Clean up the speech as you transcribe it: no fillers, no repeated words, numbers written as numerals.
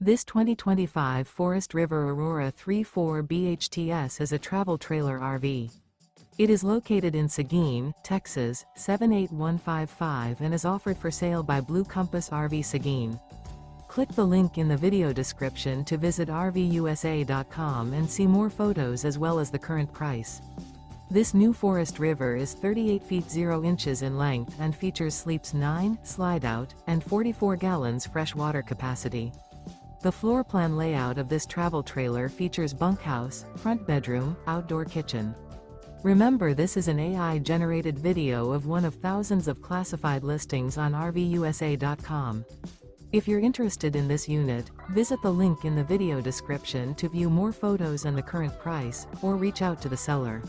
This 2025 Forest River Aurora 3.4 BHTS is a travel trailer RV. It is located in Seguin, Texas, 78155 and is offered for sale by Blue Compass RV Seguin. Click the link in the video description to visit RVUSA.com and see more photos as well as the current price. This new Forest River is 38 feet 0 inches in length and features sleeps 9, Slideout, and 44 gallons fresh water capacity. The floor plan layout of this travel trailer features bunkhouse, front bedroom, outdoor kitchen. Remember, this is an AI-generated video of one of thousands of classified listings on RVUSA.com. If you're interested in this unit, visit the link in the video description to view more photos and the current price, or reach out to the seller.